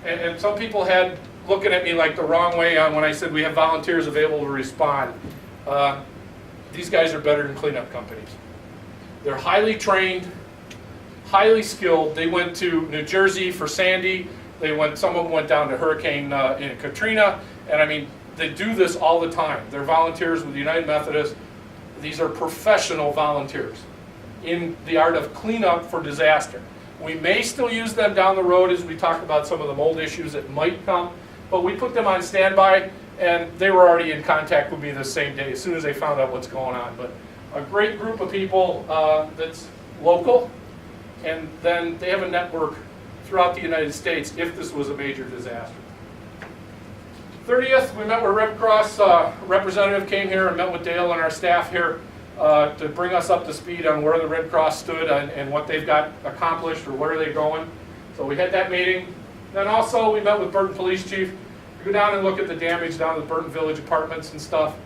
and some people had looking at me like the wrong way on when I said we have volunteers available to respond. These guys are better than cleanup companies. They're highly trained, highly skilled. They went to New Jersey for Sandy. Some of them went down to Hurricane in Katrina, and I mean, they do this all the time. They're volunteers with United Methodist. These are professional volunteers in the art of cleanup for disaster. We may still use them down the road as we talk about some of the mold issues that might come, but we put them on standby, and they were already in contact with me the same day as soon as they found out what's going on. But a great group of people that's local, and then they have a network throughout the United States if this was a major disaster. 30th, we met with Red Cross. Representative came here and met with Dale and our staff here to bring us up to speed on where the Red Cross stood and what they've got accomplished or where they're going. So we had that meeting. Then also we met with Burton Police Chief to go down and look at the damage down to the Burton Village apartments and stuff.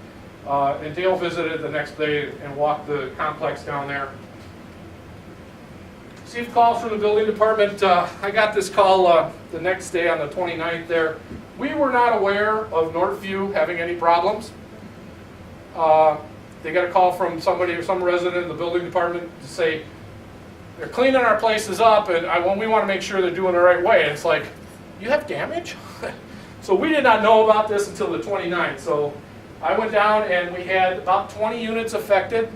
And Dale visited the next day and walked the complex down there. Received calls from the building department. I got this call the next day on the 29th there. We were not aware of Northview having any problems. They got a call from somebody or some resident in the building department to say, they're cleaning our places up and we want to make sure they're doing the right way. And it's like, you have damage? So we did not know about this until the 29th. So I went down and we had about 20 units affected.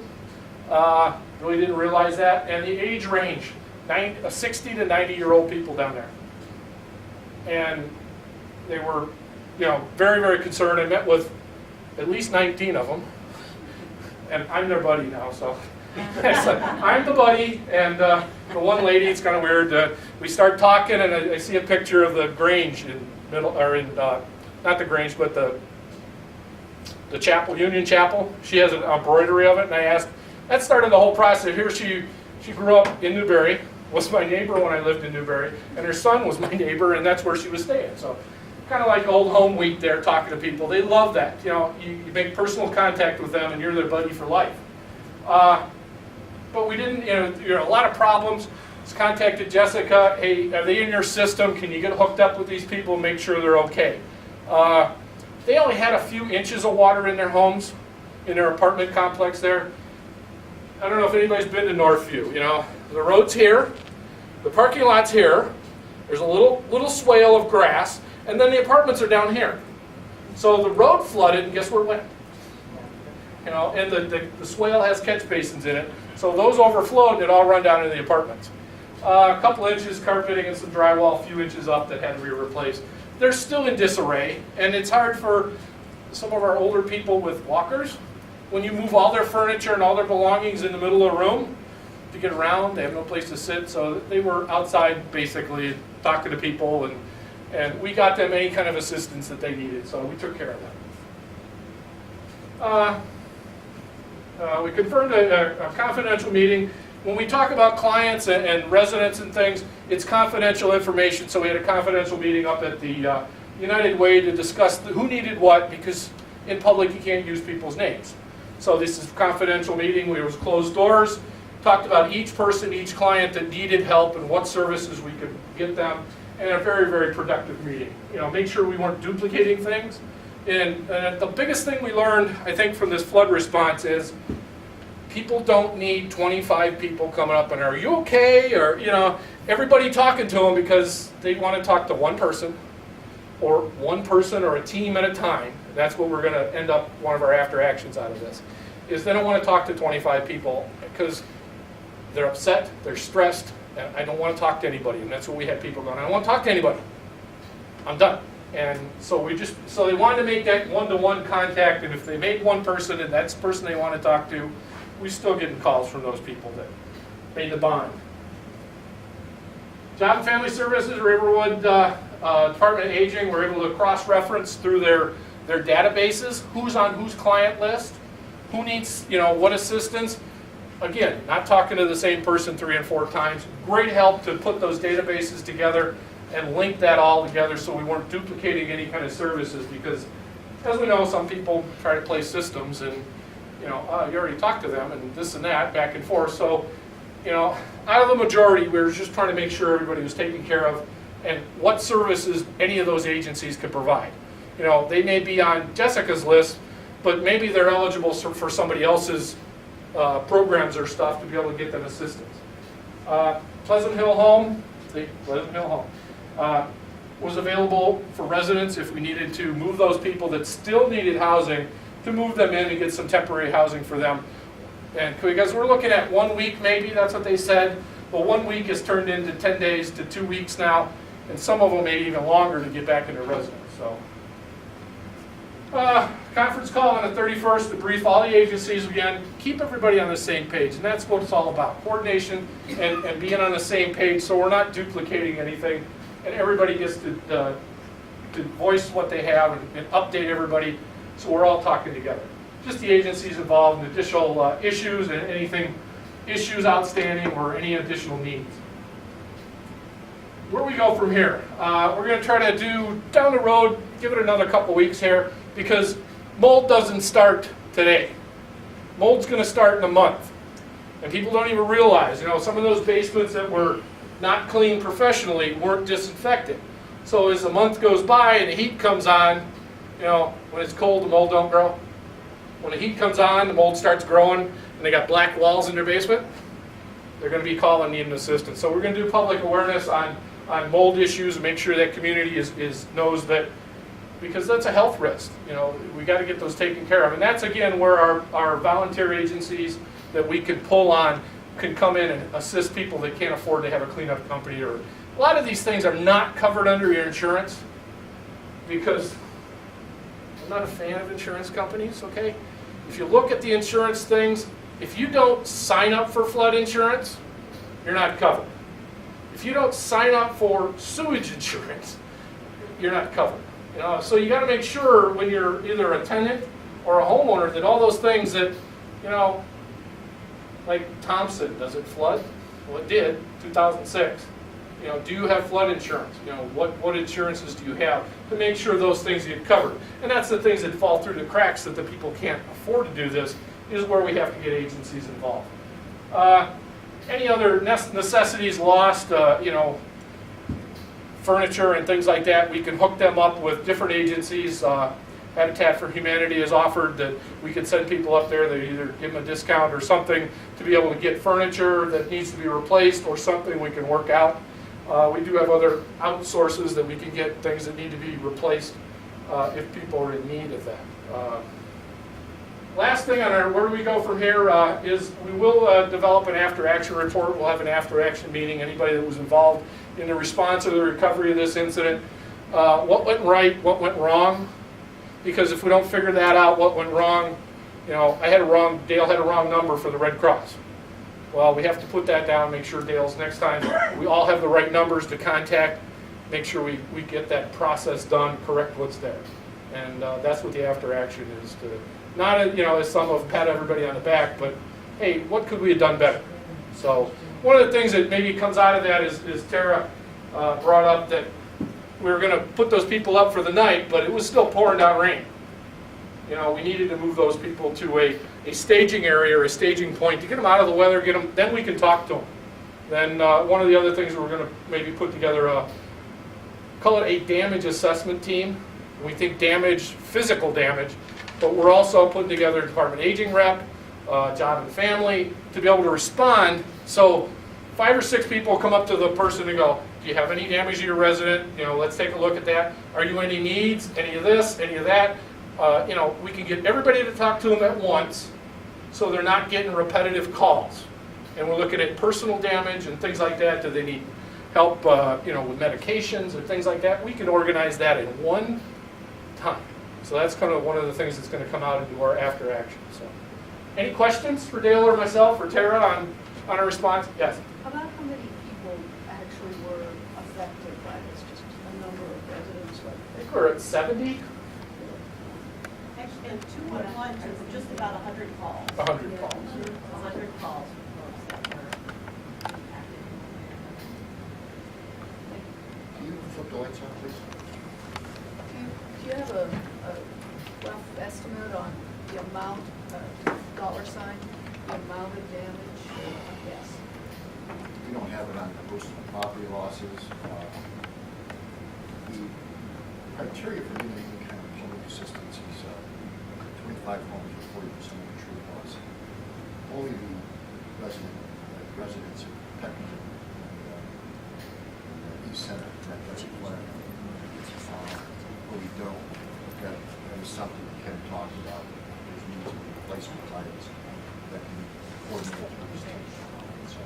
Really didn't realize that. And the age range, 60 to 90-year-old people down there. And they were, very, very concerned. I met with at least 19 of them. And I'm their buddy now, so. I'm the buddy, and the one lady, it's kind of weird. We start talking, and I see a picture of the Grange not the Grange, but the chapel, Union Chapel. She has an embroidery of it, and I asked, that started the whole process. Here she grew up in Newberry, was my neighbor when I lived in Newberry, and her son was my neighbor, and that's where she was staying. So kind of like old home week there, talking to people. They love that. You make personal contact with them, and you're their buddy for life. But we didn't, a lot of problems. Just contacted Jessica. Hey, are they in your system? Can you get hooked up with these people and make sure they're okay? They only had a few inches of water in their homes, in their apartment complex there. I don't know if anybody's been to Northview. The road's here, the parking lot's here. There's a little swale of grass, and then the apartments are down here. So the road flooded, and guess where it went? And the swale has catch basins in it. So those overflowed, and it all run down into the apartments. A couple inches carpeting and some drywall, a few inches up that had to be replaced. They're still in disarray, and it's hard for some of our older people with walkers. When you move all their furniture and all their belongings in the middle of the room to get around, they have no place to sit. So they were outside basically talking to people, and we got them any kind of assistance that they needed. So we took care of that. We confirmed a confidential meeting. When we talk about clients and residents and things, it's confidential information. So we had a confidential meeting up at the United Way to discuss who needed what, because in public you can't use people's names. So this is a confidential meeting. There was closed doors. Talked about each person, each client that needed help and what services we could get them. And a very, very productive meeting. Make sure we weren't duplicating things. And the biggest thing we learned, I think, from this flood response is people don't need 25 people coming up and, are you okay? Or, everybody talking to them because they want to talk to one person or a team at a time. That's what we're going to end up, one of our after actions out of this, is they don't want to talk to 25 people because they're upset, they're stressed, and I don't want to talk to anybody. And that's what we had people going, I don't want to talk to anybody. I'm done. And so they wanted to make that one-to-one contact, and if they made one person and that's the person they want to talk to, we're still getting calls from those people that made the bond. Job and Family Services, Riverwood Department of Aging, we're able to cross-reference through their databases, who's on whose client list, who needs what assistance. Again, not talking to the same person 3 and 4 times. Great help to put those databases together and link that all together so we weren't duplicating any kind of services, because as we know, some people try to play systems and you already talked to them and this and that, back and forth. So out of the majority, we were just trying to make sure everybody was taken care of. and what services any of those agencies could provide. You know, they may be on Jessica's list, but maybe they're eligible for somebody else's programs or stuff to be able to get them assistance. Pleasant Hill Home, the Pleasant Hill Home, was available for residents if we needed to move those people that still needed housing, to move them in and get some temporary housing for them. And because we're looking at 1 week maybe, that's what they said, but 1 week has turned into 10 days to 2 weeks now, and some of them may even longer to get back into residence. So, conference call on the 31st to brief all the agencies again, keep everybody on the same page, and that's what it's all about, coordination and being on the same page so we're not duplicating anything, and everybody gets to voice what they have and update everybody so we're all talking together. Just the agencies involved in additional issues and anything, issues outstanding or any additional needs. Where we go from here? We're going to try to do down the road, give it another couple weeks here, because mold doesn't start today. Mold's going to start in a month. And people don't even realize, you know, some of those basements that were not cleaned professionally weren't disinfected. So as the month goes by and the heat comes on, you know, when it's cold, the mold don't grow. When the heat comes on, the mold starts growing, and they got black walls in their basement, they're going to be calling needing assistance. So we're going to do public awareness on mold issues and make sure that community knows that, because that's a health risk. You know, we got to get those taken care of. And that's, again, where our volunteer agencies that we can pull on can come in and assist people that can't afford to have a cleanup company. Or a lot of these things are not covered under your insurance, because I'm not a fan of insurance companies, okay? If you look at the insurance things, if you don't sign up for flood insurance, you're not covered. If you don't sign up for sewage insurance, you're not covered. You know, so you got to make sure when you're either a tenant or a homeowner that all those things that, you know, like Thompson, does it flood? Well, it did, 2006. You know, do you have flood insurance? You know, what insurances do you have to make sure those things get covered? And that's the things that fall through the cracks that the people can't afford to do this, is where we have to get agencies involved. Any other necessities lost, you know, furniture and things like that, we can hook them up with different agencies. Habitat for Humanity has offered that we could send people up there, they either give them a discount or something to be able to get furniture that needs to be replaced or something we can work out. We do have other outsources that we can get things that need to be replaced if people are in need of that. Last thing on our where do we go from here is we will develop an after-action report. We'll have an after-action meeting. Anybody that was involved in the response or the recovery of this incident, what went right, what went wrong, because if we don't figure that out, what went wrong, you know, Dale had a wrong number for the Red Cross. Well, we have to put that down, make sure Dale's next time we all have the right numbers to contact, make sure we get that process done, correct what's there. And that's what the after action is, to not, you know, as some of pat everybody on the back, but hey, what could we have done better? So one of the things that maybe comes out of that is Tara brought up that we were going to put those people up for the night, but it was still pouring down rain. You know, we needed to move those people to a staging area or a staging point to get them out of the weather, get them, then we can talk to them. Then one of the other things we're going to maybe put together, call it a damage assessment team. We think damage, physical damage, but we're also putting together a Department of Aging rep, Job and Family, to be able to respond. So 5 or 6 people come up to the person and go, do you have any damage to your resident? You know, let's take a look at that. Are you any needs, any of this, any of that? You know, we can get everybody to talk to them at once so they're not getting repetitive calls. And we're looking at personal damage and things like that. Do they need help, you know, with medications and things like that? We can organize that in one time. So that's kind of one of the things that's going to come out into our after action. So, any questions for Dale or myself or Tara on our response? Yes? About how many people actually were affected by this, just a number of residents? I think we're at 70? Actually, in 211, it's just about 100 calls. 100 calls. 100 calls for folks that were impacted. Can you flip the lights on, please? Do you have a rough estimate on the amount, dollar sign, the amount of damage? Yes. We don't have it on personal property losses. the criteria for getting any kind of public assistance is 25 homes or 40% of the true loss. Only the residents of Peckham and East Center that doesn't apply. But we don't. That is something Ken talked about. There's needs of replacement items that can coordinate those things. So,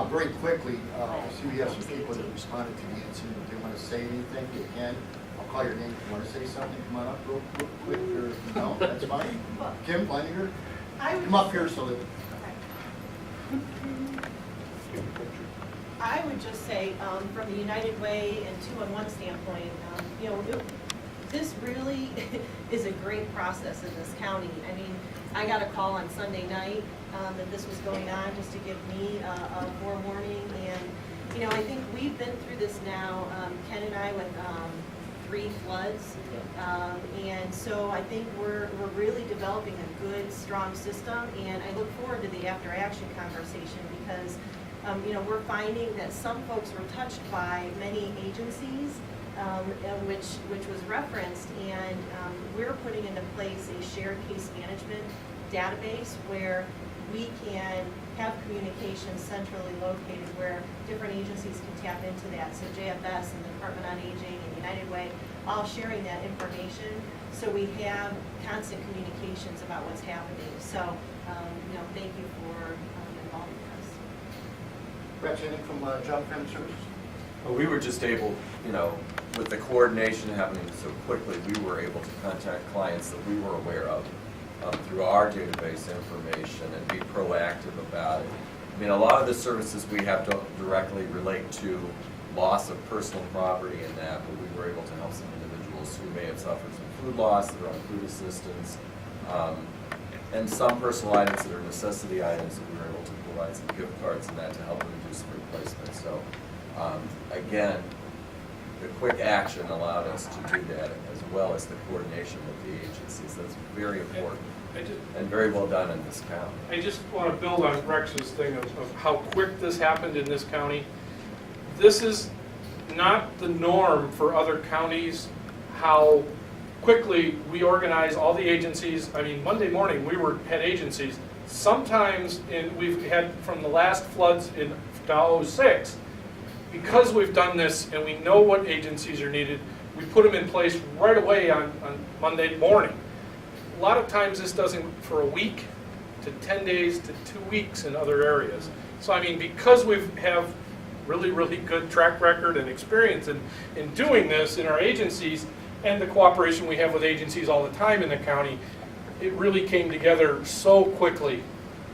very quickly, I see we have some people that responded to the incident. If they want to say anything, they can. I'll call your name. If you want to say something, come on up real quick. Or no, that's fine. Kim Leininger, come up here so that. I would just say, from the United Way and 2-in-1 standpoint, this really is a great process in this county. I mean, I got a call on Sunday night that this was going on, just to give me a forewarning. And, I think we've been through this now, Ken and I, with 3 floods. And so I think we're really developing a good, strong system. And I look forward to the after-action conversation because we're finding that some folks were touched by many agencies, which was referenced, and we're putting into place a shared case management database where we can have communication centrally located where different agencies can tap into that. So JFS and the Department on Aging and United Way, all sharing that information. So we have constant communications about what's happening. So, thank you for involving us. Rex, anything from Job Family Services? Well, we were just able, with the coordination happening so quickly, we were able to contact clients that we were aware of through our database information and be proactive about it. I mean, a lot of the services we have don't directly relate to loss of personal property and that, but we were able to help some individuals who may have suffered some food loss that are on food assistance, and some personal items that are necessity items that we were able to provide some gift cards and that to help them do some replacement. So, again, the quick action allowed us to do that, as well as the coordination with the agencies. That's very important and very well done in this county. I just want to build on Rex's thing of how quick this happened in this county. This is not the norm for other counties, how quickly we organize all the agencies. I mean, Monday morning we had agencies. Sometimes we've had from the last floods in 2006, because we've done this and we know what agencies are needed, we put them in place right away on Monday morning. A lot of times this doesn't for a week to 10 days to 2 weeks in other areas. So I mean, because we have really, really good track record and experience in doing this in our agencies and the cooperation we have with agencies all the time in the county, it really came together so quickly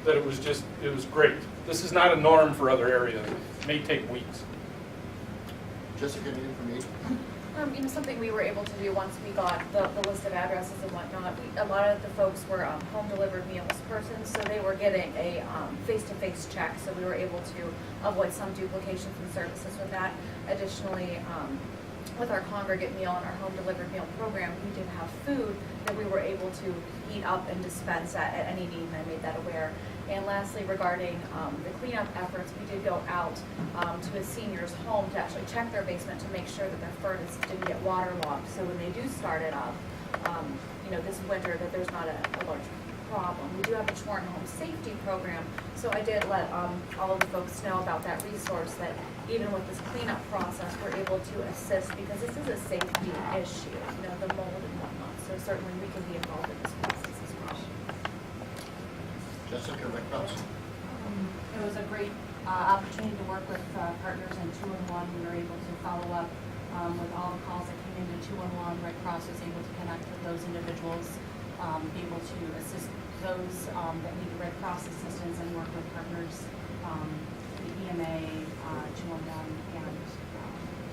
that it was great. This is not a norm for other areas. It may take weeks. Jessica, anything from you? Something we were able to do once we got the list of addresses and whatnot, a lot of the folks were home delivered meals persons, so they were getting a face-to-face check, so we were able to avoid some duplications in services with that. Additionally, with our congregate meal and our home delivered meal program, we did have food that we were able to heat up and dispense at any need, and I made that aware. And lastly, regarding the cleanup efforts, we did go out to a senior's home to actually check their basement to make sure that their furnace didn't get waterlogged. So when they do start it up, this winter, that there's not a large problem. We do have a Chorn Home Safety Program, so I did let all of the folks know about that resource, that even with this cleanup process, we're able to assist because this is a safety issue, the mold and whatnot. So certainly we can be involved in this process as well. Jessica, Red Cross? It was a great opportunity to work with partners in 2-in-1. We were able to follow up with all the calls that came into 2-in-1. Red Cross was able to connect with those individuals, be able to assist those that need Red Cross assistance, and work with partners, the EMA, 2-in-1, and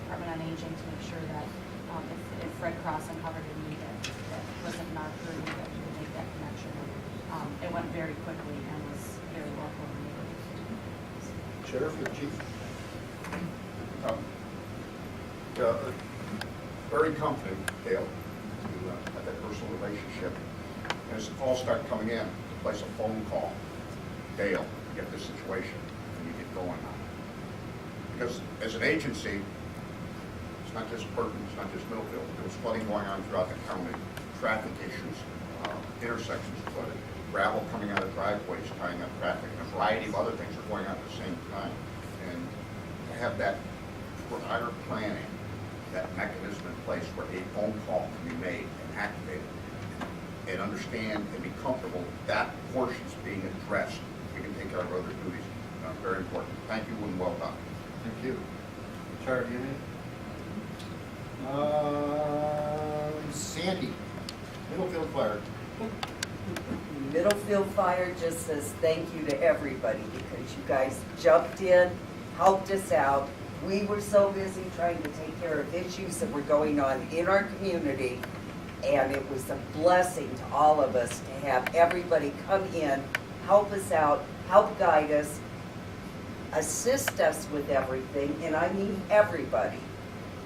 Department on Aging to make sure that if Red Cross uncovered a need that wasn't in our purview, that we would make that connection. It went very quickly and was very well coordinated. Sheriff or Chief? Very confident, Dale, to have that personal relationship. And as the calls start coming in, to place a phone call, Dale, get this situation, and you get going on it. Because as an agency, It's not just Burton, it's not just Middlefield. There was flooding going on throughout the county, traffic issues, intersections flooded, gravel coming out of driveways, tying up traffic, and a variety of other things are going on at the same time. And to have that prior planning, that mechanism in place where a phone call can be made and activated, and understand and be comfortable that portion's being addressed, we can take care of our other duties. Very important. Thank you and well done. Thank you. Charlie, do you have any? Sandy, Middlefield Fire. Middlefield Fire just says thank you to everybody because you guys jumped in, helped us out. We were so busy trying to take care of issues that were going on in our community, and it was a blessing to all of us to have everybody come in, help us out, help guide us, assist us with everything, and I mean everybody.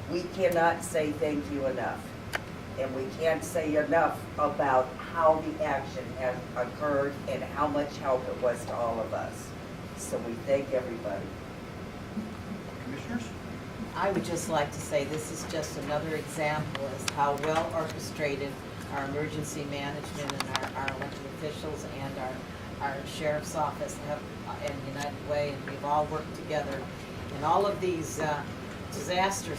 We cannot say thank you enough. And we can't say enough about how the action has occurred and how much help it was to all of us. So we thank everybody. Commissioners? I would just like to say this is just another example as how well orchestrated our emergency management and our elected officials and our sheriff's office have, and United Way, and we've all worked together. And all of these disaster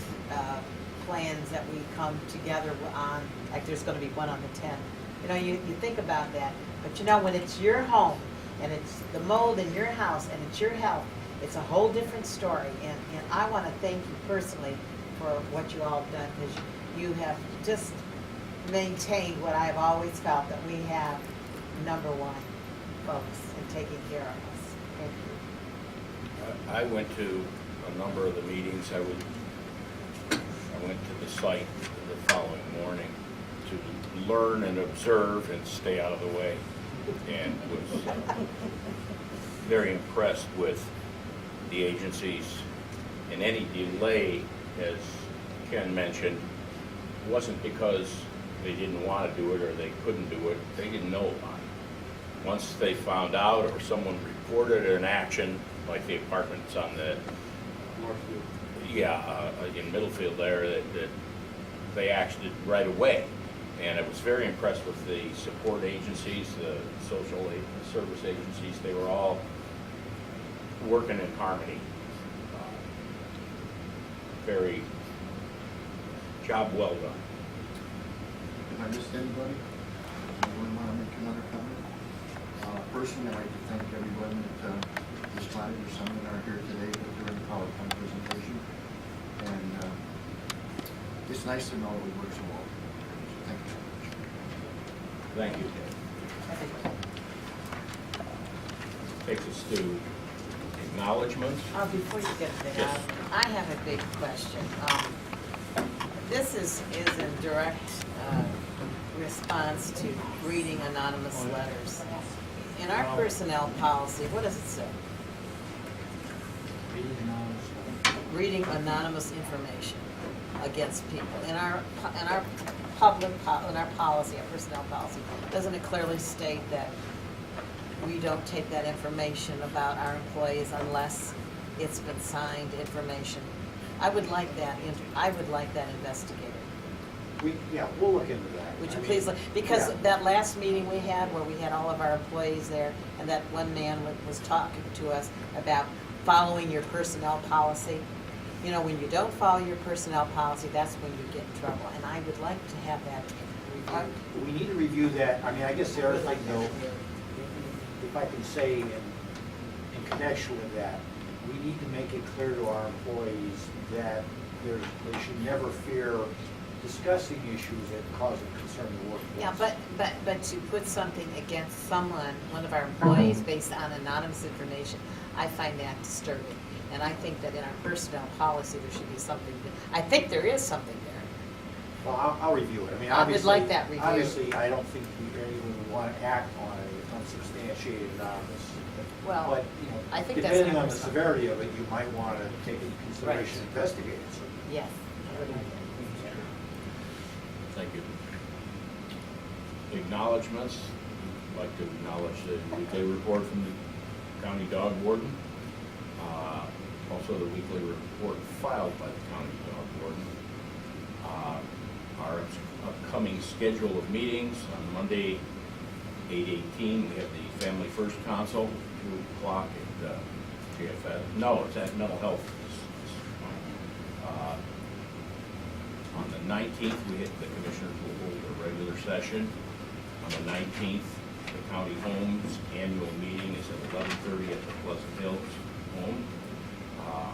plans that we come together on, like there's going to be one on the 10th. You know, you think about that, but you know, when it's your home and it's the mold in your house and it's your health, it's a whole different story. And I want to thank you personally for what you all have done, because you have just maintained what I've always felt, that we have number one folks in taking care of us. Thank you. I went to a number of the meetings. I went to the site the following morning to learn and observe and stay out of the way, and was very impressed with the agencies. And any delay, as Ken mentioned, wasn't because they didn't want to do it or they couldn't do it. They didn't know about it. Once they found out or someone reported an action, like the apartments on the Northfield, in Middlefield there, that they acted right away. And I was very impressed with the support agencies, the social service agencies. They were all working in harmony. Very job well done. If I missed anybody? Anyone want to make another comment? Personally, I'd like to thank everyone that responded to some that are here today during the PowerPoint presentation. And it's nice to know we work so well. So thank you so much. Thank you, Ken. Takes us to acknowledgements. Before you get to that, Yes. I have a big question. This is in direct response to reading anonymous letters. In our personnel policy, what does it say? Reading anonymous information against people. In our policy, our personnel policy, doesn't it clearly state that we don't take that information about our employees unless it's been signed information? I would like that investigated. We'll look into that. Would you please look, because that last meeting we had where we had all of our employees there, and that one man was talking to us about following your personnel policy. You know, when you don't follow your personnel policy, that's when you get in trouble, and I would like to have that reviewed. We need to review that. I mean, I guess the other thing though, if I can say in connection with that, we need to make it clear to our employees that they should never fear discussing issues that cause a concern to the workforce. Yeah, but to put something against someone, one of our employees, based on anonymous information, I find that disturbing. And I think that in our personnel policy, there should be something, I think there is something there. Well, I'll review it. I mean, I would obviously, like that reviewed. Obviously, I don't think anyone would want to act on an unsubstantiated anonymous. Well, But, you know, I think that's depending on the number severity of it, you might want to take into consideration and investigate it. So Yes. Thank you. Acknowledgements. I'd like to acknowledge the weekly report from the county dog warden. Also the weekly report filed by the county dog warden. Our upcoming schedule of meetings on Monday, 8/18, we have the Family First Council, 2 o'clock at GFS. No, it's at Mental Health. On the 19th, the commissioners will hold a regular session. On the 19th, the county homes annual meeting is at 11:30 at the Pleasant Hills home.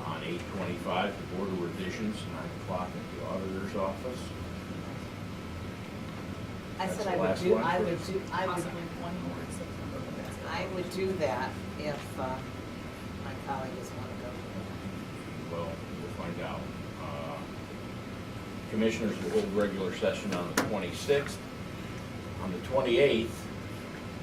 On 8/25, the Board of Revisions, 9 o'clock at the auditor's office. I That's said the I would last do, one. I would do, Possibly one more in September, but that's it. I would do that if my colleagues want to go. Well, we'll find out. Commissioners will hold regular session on the 26th. On the 28th,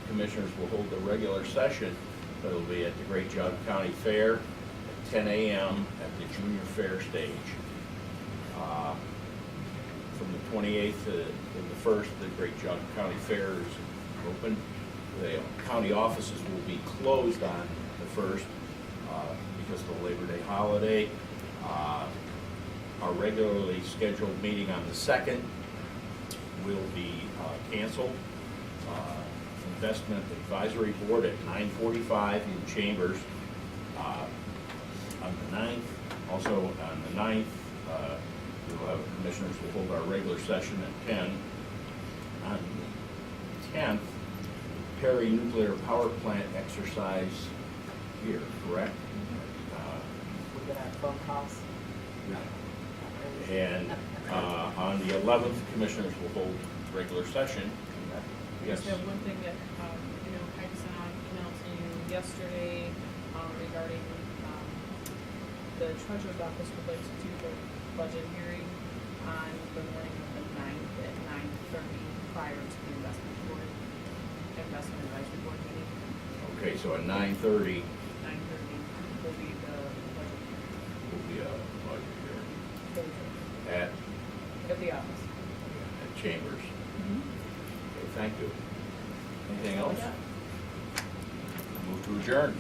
commissioners will hold the regular session, but it'll be at the Great Geauga County Fair at 10 a.m. at the Junior Fair stage. From the 28th to the 1st, the Great Geauga County Fair is open. The county offices will be closed on the 1st because of the Labor Day holiday. Our regularly scheduled meeting on the 2nd will be canceled. Investment Advisory Board at 9:45 in Chambers. On the 9th, also on the 9th, we'll have commissioners will hold our regular session at 10. On the 10th, Perry Nuclear Power Plant exercise here, correct? We get our phone calls. And on the 11th, commissioners will hold regular session. I Yes. just have one thing that, Heidi sent out an email to you yesterday, regarding, the treasurer's office would like to do the budget hearing on the morning of the 9th at 9:30 prior to the investment advisory board meeting. Okay, so at 9:30 9:30 will be the budget hearing. will be a budget hearing at At the office. Chambers. Okay, thank you. Anything else? Move to adjourn.